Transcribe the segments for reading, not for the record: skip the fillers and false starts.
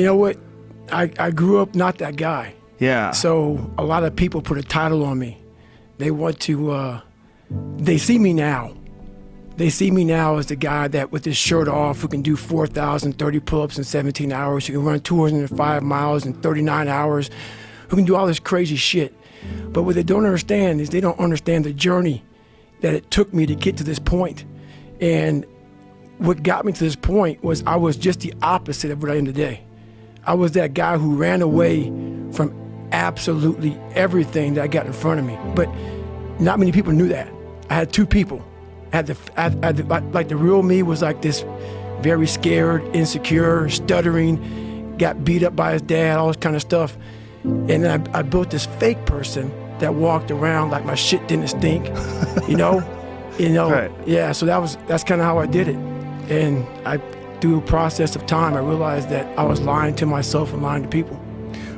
You know what? I grew up not that guy. Yeah. So a lot of people put a title on me. They want to, they see me now. They see me now as the guy that with his shirt off, who can do 4,030 pull-ups in 17 hours, who can run 205 miles in 39 hours, who can do all this crazy shit. But what they don't understand is they don't understand the journey that it took me to get to this point. And what got me to this point was I was just the opposite of what I am today. I was that guy who ran away from absolutely everything that I got in front of me. But not many people knew that. I had two people. I had the real me was like this very scared, insecure, stuttering, got beat up by his dad, all this kind of stuff. And then I built this fake person that walked around like my shit didn't stink, you know? Right. Yeah, so that's kind of how I did it. And through a process of time, I realized that I was lying to myself and lying to people.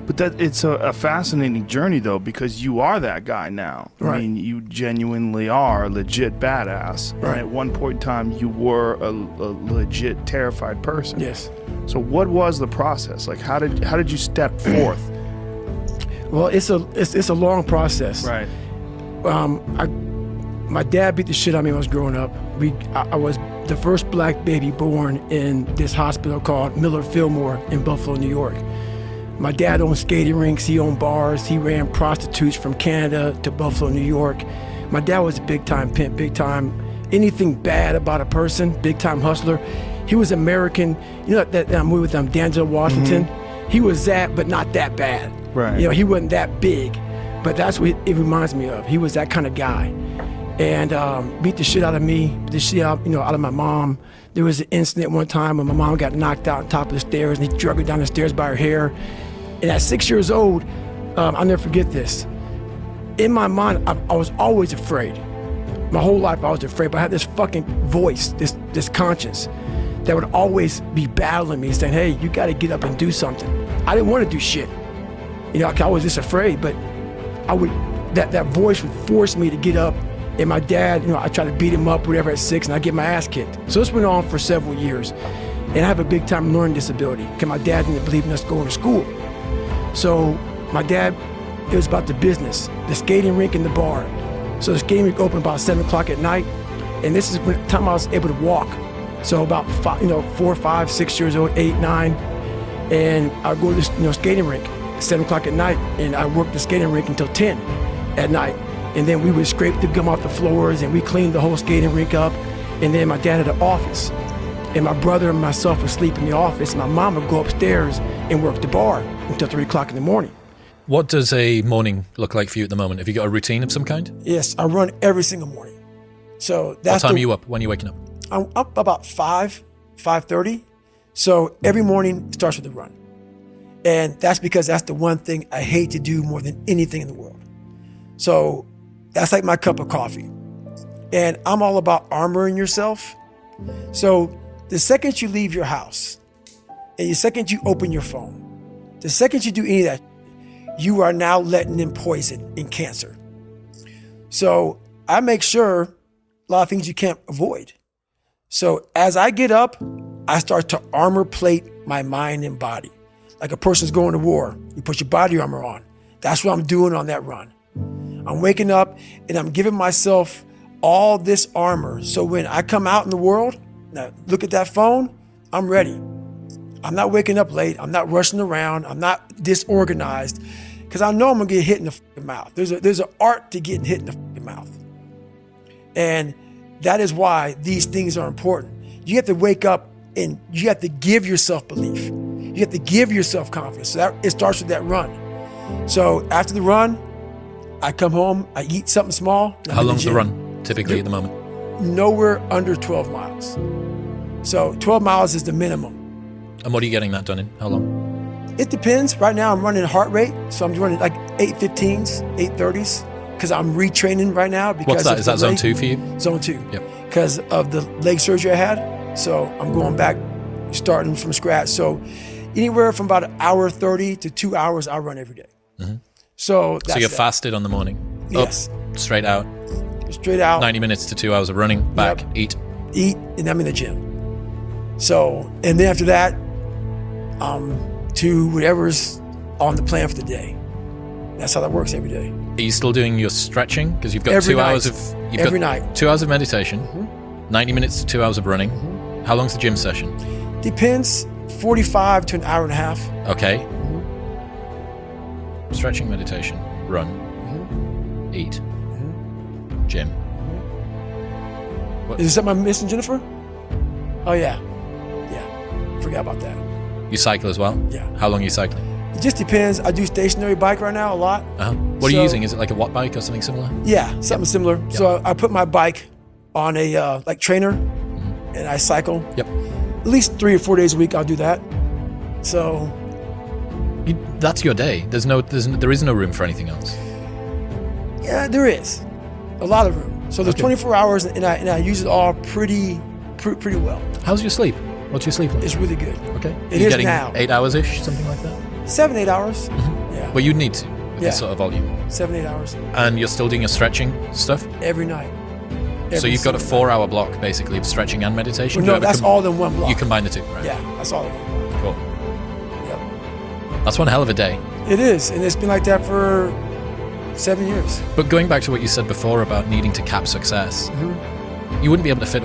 But it's a fascinating journey, though, because you are that guy now. Right. I mean, you genuinely are a legit badass. Right. And at one point in time, you were a legit terrified person. Yes. So what was the process? Like, how did you step forth? Well, it's a long process. Right. My dad beat the shit out of me when I was growing up. I was the first black baby born in this hospital called Miller Fillmore in Buffalo, New York. My dad owned skating rinks, he owned bars, he ran prostitutes from Canada to Buffalo, New York. My dad was a big time pimp, big time, anything bad about a person, big time hustler. He was American, you know that movie with Denzel Washington? Mm-hmm. He was that, but not that bad. Right. You know, he wasn't that big, but that's what it reminds me of. He was that kind of guy. And beat the shit out of me, beat the shit out, out of my mom. There was an incident one time when my mom got knocked out on top of the stairs and he drug her down the stairs by her hair. And at 6 years old, I'll never forget this. In my mind, I was always afraid. My whole life I was afraid, but I had this fucking voice, this conscience that would always be battling me, saying, hey, you gotta get up and do something. I didn't want to do shit. I was just afraid, but that voice would force me to get up. And my dad, I tried to beat him up, whatever, at 6, and I get my ass kicked. So this went on for several years. And I have a big time learning disability, because my dad didn't believe in us going to school. So my dad, it was about the business, the skating rink and the bar. So the skating rink opened about 7 o'clock at night, and this is the time I was able to walk. So about 4, 5, 6 years old, 8, 9, and I'd go to the skating rink at 7 o'clock at night, and I worked the skating rink until 10 at night. And then we would scrape the gum off the floors and we cleaned the whole skating rink up. And then my dad had an office. And my brother and myself would sleep in the office. And my mom would go upstairs and work the bar until 3 o'clock in the morning. What does a morning look like for you at the moment? Have you got a routine of some kind? Yes, I run every single morning. So that's what time are you up? When are you waking up? I'm up about 5:30. So every morning starts with a run. And that's because that's the one thing I hate to do more than anything in the world. So that's like my cup of coffee. And I'm all about armoring yourself. So the second you leave your house, and the second you open your phone, the second you do any of that, you are now letting in poison and cancer. So I make sure a lot of things you can't avoid. So as I get up, I start to armor plate my mind and body. Like a person's going to war, you put your body armor on. That's what I'm doing on that run. I'm waking up and I'm giving myself all this armor. So when I come out in the world, now look at that phone, I'm ready. I'm not waking up late. I'm not rushing around. I'm not disorganized because I know I'm gonna get hit in the fucking mouth. There's an art to getting hit in the fucking mouth. And that is why these things are important. You have to wake up and you have to give yourself belief. You have to give yourself confidence. So it starts with that run. So after the run, I come home, I eat something small. How long's the run typically at the moment? Nowhere under 12 miles. So 12 miles is the minimum. And what are you getting that done in? How long? It depends. Right now I'm running heart rate. So I'm running like 8:15s, 8:30s, because I'm retraining right now. Because what's that? Is that zone 2 for you? Zone 2. Yep. Because of the leg surgery I had. So I'm going back, starting from scratch. So anywhere from about 1:30 to 2 hours, I run every day. Mm-hmm. So you're fasted on the morning? Yes. Up, straight out? Straight out. 90 minutes to 2 hours of running, back, Yep. eat, and I'm in the gym. So, and then after that, to whatever's on the plan for the day. That's how that works every day. Are you still doing your stretching? Because you've got Every 2 night. hours of Every night. 2 hours of meditation, 90 minutes to 2 hours of running. How long's the gym session? Depends, 45 to an hour and a half. Okay. Stretching, meditation, run, eat, gym. Is there something I'm missing, Jennifer? Oh, yeah. Yeah. Forgot about that. You cycle as well? Yeah. How long are you cycling? It just depends. I do stationary bike right now a lot. What are you So- using? Is it like a watt bike or something similar? Yeah, something similar. So I put my bike on a like trainer, and I cycle. Yep. At least 3 or 4 days a week. I'll do that. So That's your day. There is no room for anything else. yeah, there is a lot of room. So there's Okay. 24 hours, and I use it all pretty well. How's your sleep? What's your sleep like? It's really good. Okay. It You're is getting now. 8 hours-ish, something like that? 7, 8 hours. Yeah, Well, you'd need to with Yeah. this sort of volume. 7, 8 hours And you're still doing your stretching stuff? every night. So Every you've got a single 4-hour block, basically, of stretching and meditation? night. Do you No, ever that's all in one block. You combine the two, right? Yeah, that's all in one block. Cool. Yep. That's one hell of a day. It is, and it's been like that for 7 years. But going back to what you said before about needing to cap success, you wouldn't be able to fit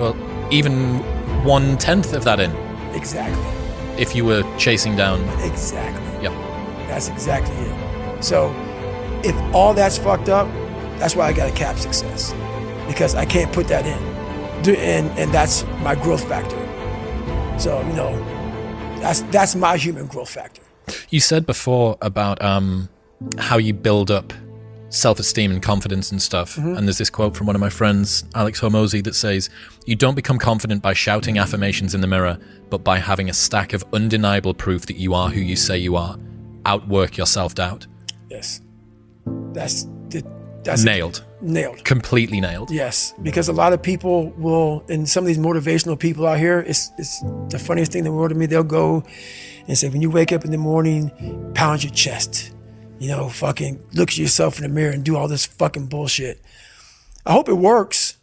even 1/10 of that in Exactly. if you were chasing down. Exactly. Yep. That's exactly it. So if all that's fucked up, that's why I got to cap success, because I can't put that in. And that's my growth factor. So, that's my human growth factor. You said before about how you build up self-esteem and confidence and stuff. And there's this quote from one of my friends, Alex Hormozy, that says, "You don't become confident by shouting affirmations in the mirror, but by having a stack of undeniable proof that you are who you say you are. Outwork your self-doubt." Yes. That's Nailed. Nailed. Completely nailed. Yes, because a lot of people will, and some of these motivational people out here, it's the funniest thing in the world to me. They'll go and say, when you wake up in the morning, pound your chest, fucking look at yourself in the mirror and do all this fucking bullshit. I hope it works.